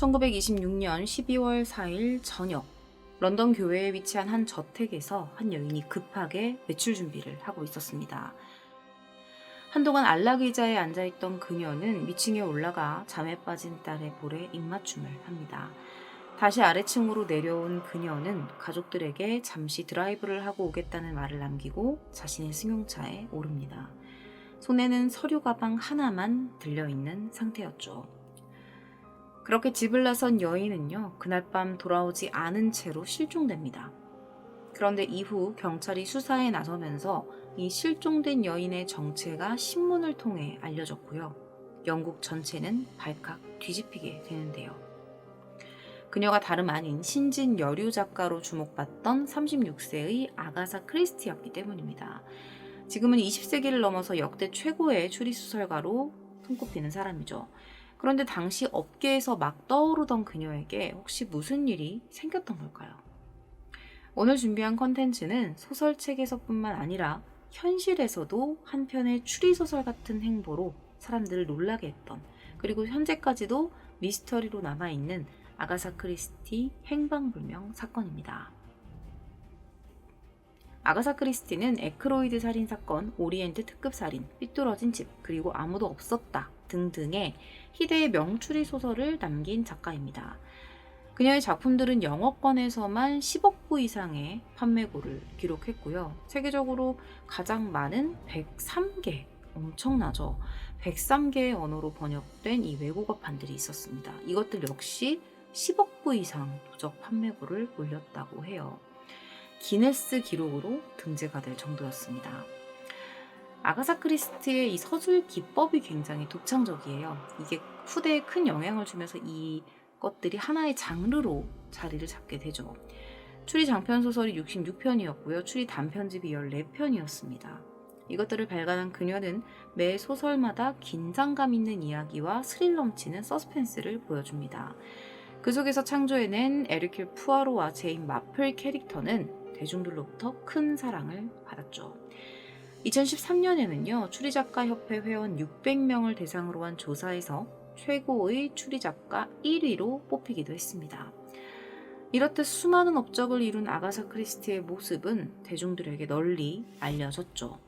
1926년 12월 4일 저녁, 런던 교외에 위치한 한 저택에서 한 여인이 급하게 외출 준비를 하고 있었습니다. 한동안 안락 의자에 앉아있던 그녀는 위층에 올라가 잠에 빠진 딸의 볼에 입맞춤을 합니다. 다시 아래층으로 내려온 그녀는 가족들에게 잠시 드라이브를 하고 오겠다는 말을 남기고 자신의 승용차에 오릅니다. 손에는 서류 가방 하나만 들려있는 상태였죠. 그렇게 집을 나선 여인은요, 그날 밤 돌아오지 않은 채로 실종됩니다. 그런데 이후 경찰이 수사에 나서면서 이 실종된 여인의 정체가 신문을 통해 알려졌고요. 영국 전체는 발칵 뒤집히게 되는데요. 그녀가 다름 아닌 신진 여류 작가로 주목받던 36세의 아가사 크리스티였기 때문입니다. 지금은 20세기를 넘어서 역대 최고의 추리소설가로 손꼽히는 사람이죠. 그런데 당시 업계에서 막 떠오르던 그녀에게 혹시 무슨 일이 생겼던 걸까요? 오늘 준비한 컨텐츠는 소설책에서뿐만 아니라 현실에서도 한 편의 추리소설 같은 행보로 사람들을 놀라게 했던, 그리고 현재까지도 미스터리로 남아있는 아가사 크리스티 행방불명 사건입니다. 아가사 크리스티는 에크로이드 살인사건, 오리엔트 특급살인, 삐뚤어진 집, 그리고 아무도 없었다 등등의 희대의 명추리 소설을 남긴 작가입니다. 그녀의 작품들은 영어권에서만 10억 부 이상의 판매고를 기록했고요. 세계적으로 가장 많은 103개, 엄청나죠? 103개의 언어로 번역된 이 외국어판들이 있었습니다. 이것들 역시 10억 부 이상 도적 판매고를 올렸다고 해요. 기네스 기록으로 등재가 될 정도였습니다. 아가사 크리스티의 이 서술 기법이 굉장히 독창적이에요. 이게 후대에 큰 영향을 주면서 이 것들이 하나의 장르로 자리를 잡게 되죠. 추리 장편 소설이 66편이었고요. 추리 단편집이 14편이었습니다. 이것들을 발간한 그녀는 매 소설마다 긴장감 있는 이야기와 스릴 넘치는 서스펜스를 보여줍니다. 그 속에서 창조해낸 에르큘 푸아로와 제인 마플 캐릭터는 대중들로부터 큰 사랑을 받았죠. 2013년에는요, 추리작가협회 회원 600명을 대상으로 한 조사에서 최고의 추리작가 1위로 뽑히기도 했습니다. 이렇듯 수많은 업적을 이룬 아가사 크리스티의 모습은 대중들에게 널리 알려졌죠.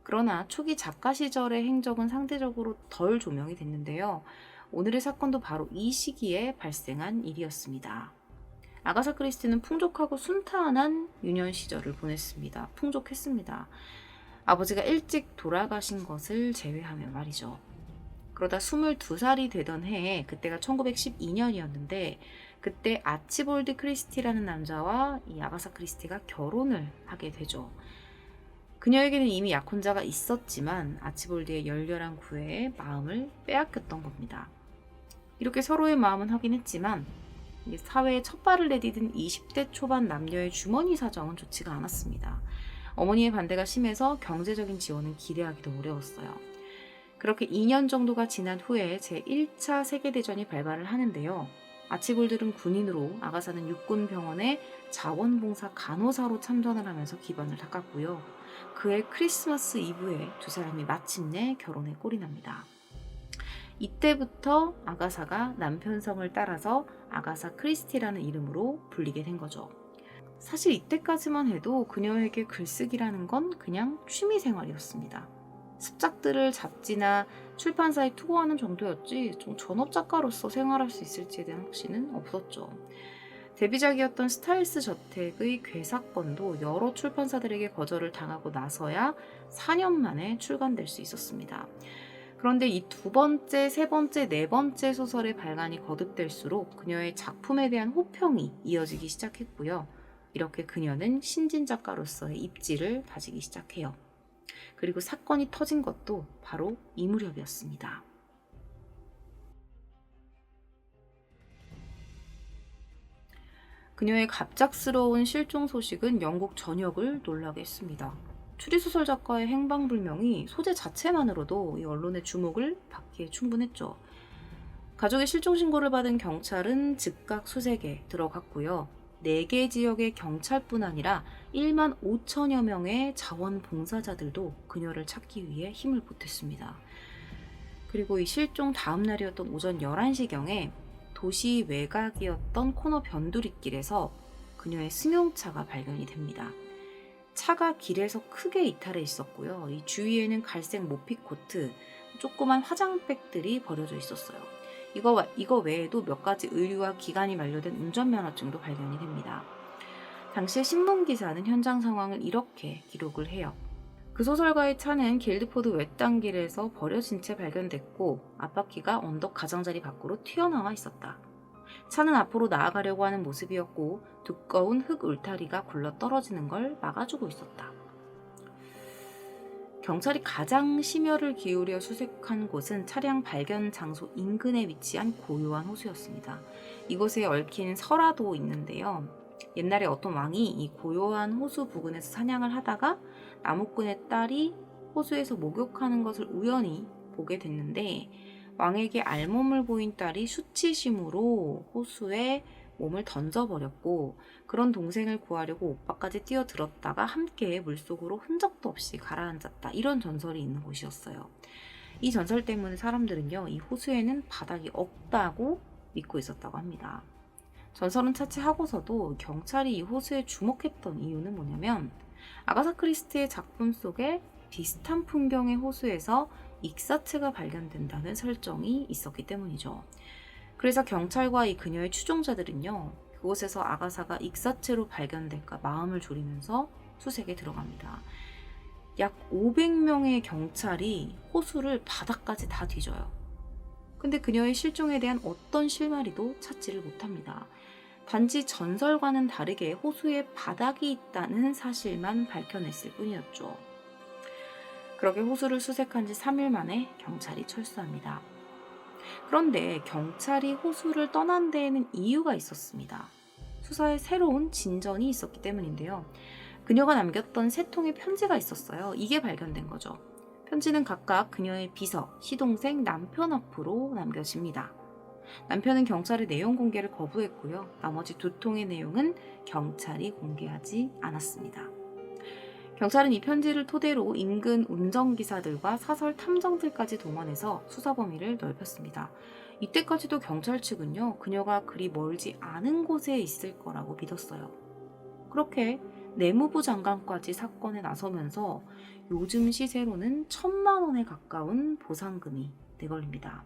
그러나 초기 작가 시절의 행적은 상대적으로 덜 조명이 됐는데요. 오늘의 사건도 바로 이 시기에 발생한 일이었습니다. 아가사 크리스티는 풍족하고 순탄한 유년 시절을 보냈습니다. 풍족했습니다. 아버지가 일찍 돌아가신 것을 제외하면 말이죠. 그러다 22살이 되던 해에, 그때가 1912년이었는데 그때 아치볼드 크리스티라는 남자와 이 아가사 크리스티가 결혼을 하게 되죠. 그녀에게는 이미 약혼자가 있었지만 아치볼드의 열렬한 구애에 마음을 빼앗겼던 겁니다. 이렇게 서로의 마음은 확인했지만 사회에 첫 발을 내디딘 20대 초반 남녀의 주머니 사정은 좋지가 않았습니다. 어머니의 반대가 심해서 경제적인 지원은 기대하기도 어려웠어요. 그렇게 2년 정도가 지난 후에 제1차 세계대전이 발발을 하는데요. 아치볼드는 군인으로, 아가사는 육군병원의 자원봉사 간호사로 참전을 하면서 기반을 닦았고요. 그해 크리스마스 이브에 두 사람이 마침내 결혼에 꼴이 납니다. 이때부터 아가사가 남편 성을 따라서 아가사 크리스티라는 이름으로 불리게 된 거죠. 사실 이때까지만 해도 그녀에게 글쓰기라는 건 그냥 취미생활이었습니다. 습작들을 잡지나 출판사에 투고하는 정도였지 좀 전업작가로서 생활할 수 있을지에 대한 확신은 없었죠. 데뷔작이었던 스타일스 저택의 괴사건도 여러 출판사들에게 거절을 당하고 나서야 4년 만에 출간될 수 있었습니다. 그런데 이 두 번째, 세 번째, 네 번째 소설의 발간이 거듭될수록 그녀의 작품에 대한 호평이 이어지기 시작했고요. 이렇게 그녀는 신진 작가로서의 입지를 다지기 시작해요. 그리고 사건이 터진 것도 바로 이 무렵이었습니다. 그녀의 갑작스러운 실종 소식은 영국 전역을 놀라게 했습니다. 추리소설 작가의 행방불명이 소재 자체만으로도 이 언론의 주목을 받기에 충분했죠. 가족의 실종 신고를 받은 경찰은 즉각 수색에 들어갔고요. 4개 지역의 경찰뿐 아니라 1만 5천여 명의 자원봉사자들도 그녀를 찾기 위해 힘을 보탰습니다. 그리고 이 실종 다음 날이었던 오전 11시경에 도시 외곽이었던 코너 변두리길에서 그녀의 승용차가 발견이 됩니다. 차가 길에서 크게 이탈해 있었고요. 이 주위에는 갈색 모피 코트, 조그만 화장백들이 버려져 있었어요. 이거 외에도 몇 가지 의류와 기간이 만료된 운전면허증도 발견이 됩니다. 당시에 신문기사는 현장 상황을 이렇게 기록을 해요. 그 소설가의 차는 길드포드 외딴길에서 버려진 채 발견됐고 앞바퀴가 언덕 가장자리 밖으로 튀어나와 있었다. 차는 앞으로 나아가려고 하는 모습이었고 두꺼운 흙 울타리가 굴러 떨어지는 걸 막아주고 있었다. 경찰이 가장 심혈을 기울여 수색한 곳은 차량 발견 장소 인근에 위치한 고요한 호수였습니다. 이곳에 얽힌 설화도 있는데요. 옛날에 어떤 왕이 이 고요한 호수 부근에서 사냥을 하다가 나무꾼의 딸이 호수에서 목욕하는 것을 우연히 보게 됐는데 왕에게 알몸을 보인 딸이 수치심으로 호수에 몸을 던져버렸고 그런 동생을 구하려고 오빠까지 뛰어들었다가 함께 물속으로 흔적도 없이 가라앉았다. 이런 전설이 있는 곳이었어요. 이 전설 때문에 사람들은요, 이 호수에는 바닥이 없다고 믿고 있었다고 합니다. 전설은 차치하고서도 경찰이 이 호수에 주목했던 이유는 뭐냐면 아가사 크리스티의 작품 속에 비슷한 풍경의 호수에서 익사체가 발견된다는 설정이 있었기 때문이죠. 그래서 경찰과 이 그녀의 추종자들은요, 그곳에서 아가사가 익사체로 발견될까 마음을 졸이면서 수색에 들어갑니다. 약 500명의 경찰이 호수를 바닥까지 다 뒤져요. 근데 그녀의 실종에 대한 어떤 실마리도 찾지를 못합니다. 단지 전설과는 다르게 호수에 바닥이 있다는 사실만 밝혀냈을 뿐이었죠. 그렇게 호수를 수색한 지 3일 만에 경찰이 철수합니다. 그런데 경찰이 호수를 떠난 데에는 이유가 있었습니다. 수사에 새로운 진전이 있었기 때문인데요. 그녀가 남겼던 3통의 편지가 있었어요. 이게 발견된 거죠. 편지는 각각 그녀의 비서, 시동생, 남편 앞으로 남겨집니다. 남편은 경찰의 내용 공개를 거부했고요. 나머지 2통의 내용은 경찰이 공개하지 않았습니다. 경찰은 이 편지를 토대로 인근 운전기사들과 사설 탐정들까지 동원해서 수사 범위를 넓혔습니다. 이때까지도 경찰 측은요, 그녀가 그리 멀지 않은 곳에 있을 거라고 믿었어요. 그렇게 내무부 장관까지 사건에 나서면서 요즘 시세로는 1,000만 원에 가까운 보상금이 내걸립니다.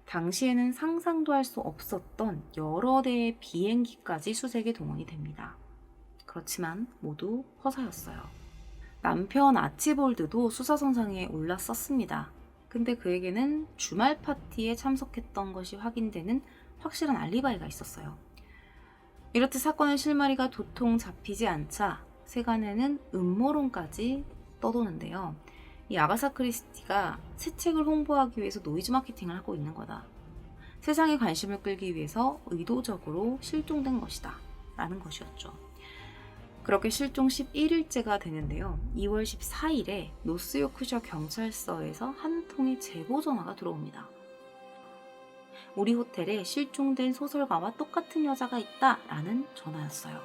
당시에는 상상도 할 수 없었던 여러 대의 비행기까지 수색에 동원이 됩니다. 그렇지만 모두 허사였어요. 남편 아치볼드도 수사선상에 올랐었습니다. 근데 그에게는 주말 파티에 참석했던 것이 확인되는 확실한 알리바이가 있었어요. 이렇듯 사건의 실마리가 도통 잡히지 않자 세간에는 음모론까지 떠도는데요. 이 아가사 크리스티가 새 책을 홍보하기 위해서 노이즈 마케팅을 하고 있는 거다. 세상의 관심을 끌기 위해서 의도적으로 실종된 것이다. 라는 것이었죠. 그렇게 실종 11일째가 되는데요. 2월 14일에 노스요크셔 경찰서에서 한 통의 제보 전화가 들어옵니다. 우리 호텔에 실종된 소설가와 똑같은 여자가 있다 라는 전화였어요.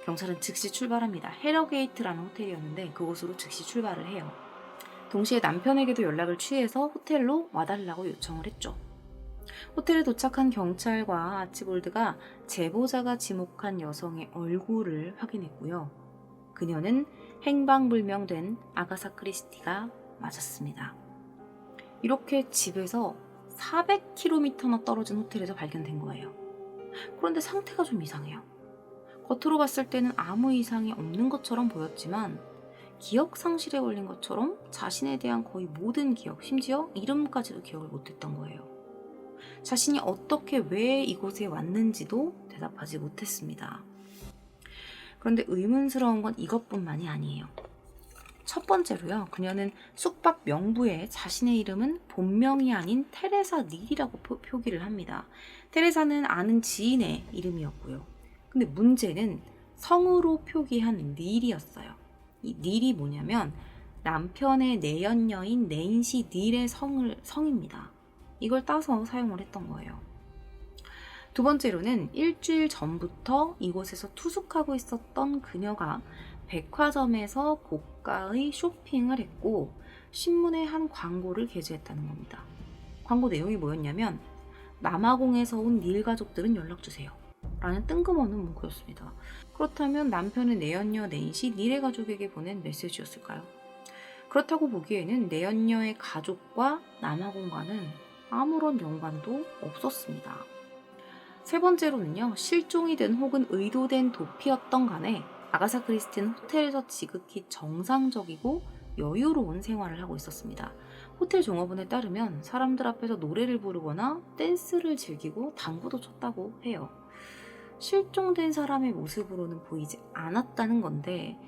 경찰은 즉시 출발합니다. 헤러게이트라는 호텔이었는데 그곳으로 즉시 출발을 해요. 동시에 남편에게도 연락을 취해서 호텔로 와달라고 요청을 했죠. 호텔에 도착한 경찰과 아치볼드가 제보자가 지목한 여성의 얼굴을 확인했고요. 그녀는 행방불명된 아가사 크리스티가 맞았습니다. 이렇게 집에서 400km나 떨어진 호텔에서 발견된 거예요. 그런데 상태가 좀 이상해요. 겉으로 봤을 때는 아무 이상이 없는 것처럼 보였지만 기억 상실에 걸린 것처럼 자신에 대한 거의 모든 기억, 심지어 이름까지도 기억을 못했던 거예요. 자신이 어떻게 왜 이곳에 왔는지도 대답하지 못했습니다. 그런데 의문스러운 건 이것뿐만이 아니에요. 첫 번째로요, 그녀는 숙박 명부에 자신의 이름은 본명이 아닌 테레사 닐이라고 표기를 합니다. 테레사는 아는 지인의 이름이었고요. 근데 문제는 성으로 표기한 닐이었어요. 이 닐이 뭐냐면 남편의 내연녀인 낸시 닐의 성입니다. 이걸 따서 사용을 했던 거예요. 두 번째로는 일주일 전부터 이곳에서 투숙하고 있었던 그녀가 백화점에서 고가의 쇼핑을 했고 신문에 한 광고를 게재했다는 겁니다. 광고 내용이 뭐였냐면 남아공에서 온 닐 가족들은 연락주세요. 라는 뜬금없는 문구였습니다. 그렇다면 남편의 내연녀 낸시 닐의 가족에게 보낸 메시지였을까요? 그렇다고 보기에는 내연녀의 가족과 남아공과는 아무런 연관도 없었습니다. 세 번째로는요, 실종이든 혹은 의도된 도피였던 간에 아가사 크리스티는 호텔에서 지극히 정상적이고 여유로운 생활을 하고 있었습니다. 호텔 종업원에 따르면 사람들 앞에서 노래를 부르거나 댄스를 즐기고 당구도 쳤다고 해요. 실종된 사람의 모습으로는 보이지 않았다는 건데,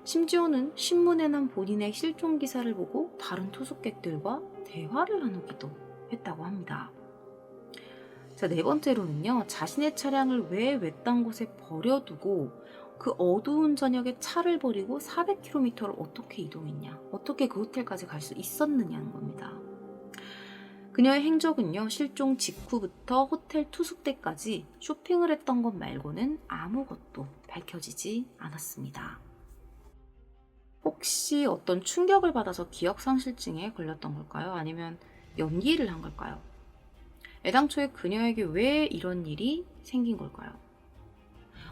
심지어는 신문에 난 본인의 실종 기사를 보고 다른 투숙객들과 대화를 나누기도 했다고 합니다. 자, 네 번째로는요, 자신의 차량을 왜 외딴 곳에 버려두고 그 어두운 저녁에 차를 버리고 400km를 어떻게 이동했냐, 어떻게 그 호텔까지 갈 수 있었느냐는 겁니다. 그녀의 행적은요, 실종 직후부터 호텔 투숙 때까지 쇼핑을 했던 것 말고는 아무것도 밝혀지지 않았습니다. 혹시 어떤 충격을 받아서 기억상실증에 걸렸던 걸까요? 아니면 연기를 한 걸까요? 애당초에 그녀에게 왜 이런 일이 생긴 걸까요?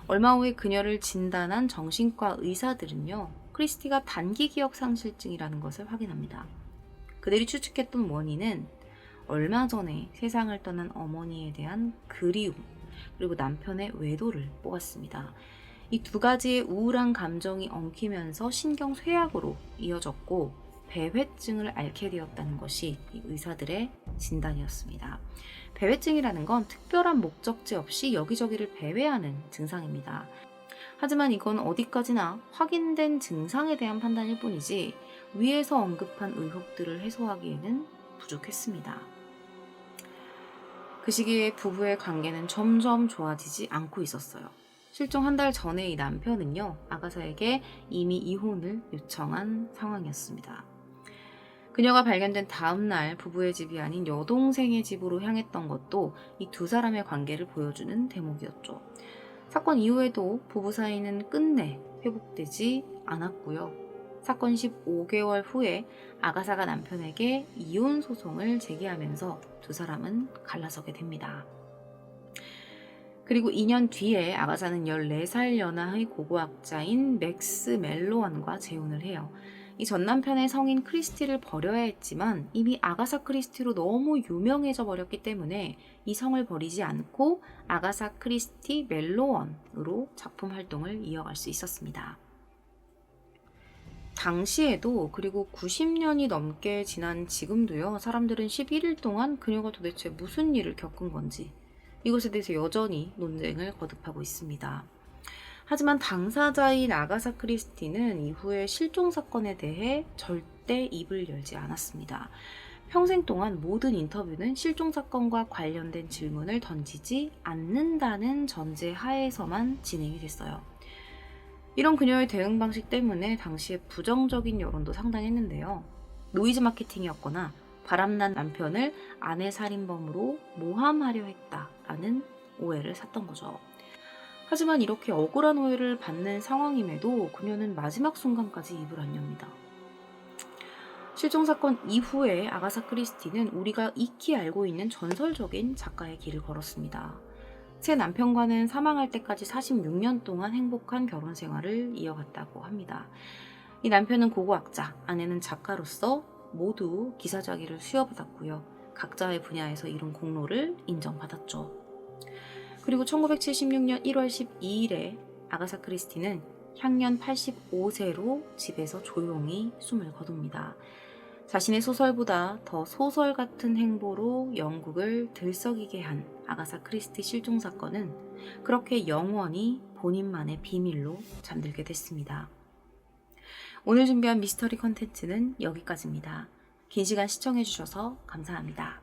얼마 후에 그녀를 진단한 정신과 의사들은요, 크리스티가 단기 기억상실증이라는 것을 확인합니다. 그들이 추측했던 원인은 얼마 전에 세상을 떠난 어머니에 대한 그리움, 그리고 남편의 외도를 뽑았습니다. 이 두 가지의 우울한 감정이 엉키면서 신경쇠약으로 이어졌고 배회증을 앓게 되었다는 것이 이 의사들의 진단이었습니다. 배회증이라는 건 특별한 목적지 없이 여기저기를 배회하는 증상입니다. 하지만 이건 어디까지나 확인된 증상에 대한 판단일 뿐이지 위에서 언급한 의혹들을 해소하기에는 부족했습니다. 그 시기에 부부의 관계는 점점 좋아지지 않고 있었어요. 실종 한 달 전에 이 남편은요, 아가사에게 이미 이혼을 요청한 상황이었습니다. 그녀가 발견된 다음 날 부부의 집이 아닌 여동생의 집으로 향했던 것도 이 두 사람의 관계를 보여주는 대목이었죠. 사건 이후에도 부부 사이는 끝내 회복되지 않았고요. 사건 15개월 후에 아가사가 남편에게 이혼 소송을 제기하면서 두 사람은 갈라서게 됩니다. 그리고 2년 뒤에 아가사는 14살 연하의 고고학자인 맥스 멜로원과 재혼을 해요. 이 전 남편의 성인 크리스티를 버려야 했지만 이미 아가사 크리스티로 너무 유명해져 버렸기 때문에 이 성을 버리지 않고 아가사 크리스티 멜로원으로 작품 활동을 이어갈 수 있었습니다. 당시에도, 그리고 90년이 넘게 지난 지금도요, 사람들은 11일 동안 그녀가 도대체 무슨 일을 겪은 건지 이것에 대해서 여전히 논쟁을 거듭하고 있습니다. 하지만 당사자인 아가사 크리스티는 이후에 실종 사건에 대해 절대 입을 열지 않았습니다. 평생 동안 모든 인터뷰는 실종 사건과 관련된 질문을 던지지 않는다는 전제 하에서만 진행이 됐어요. 이런 그녀의 대응 방식 때문에 당시에 부정적인 여론도 상당했는데요. 노이즈 마케팅이었거나 바람난 남편을 아내 살인범으로 모함하려 했다라는 오해를 샀던 거죠. 하지만 이렇게 억울한 오해를 받는 상황임에도 그녀는 마지막 순간까지 입을 안 엽니다. 실종 사건 이후에 아가사 크리스티는 우리가 익히 알고 있는 전설적인 작가의 길을 걸었습니다. 새 남편과는 사망할 때까지 46년 동안 행복한 결혼 생활을 이어갔다고 합니다. 이 남편은 고고학자, 아내는 작가로서 모두 기사자기를 수여받았고요. 각자의 분야에서 이룬 공로를 인정받았죠. 그리고 1976년 1월 12일에 아가사 크리스티는 향년 85세로 집에서 조용히 숨을 거둡니다. 자신의 소설보다 더 소설 같은 행보로 영국을 들썩이게 한 아가사 크리스티 실종 사건은 그렇게 영원히 본인만의 비밀로 잠들게 됐습니다. 오늘 준비한 미스터리 컨텐츠는 여기까지입니다. 긴 시간 시청해주셔서 감사합니다.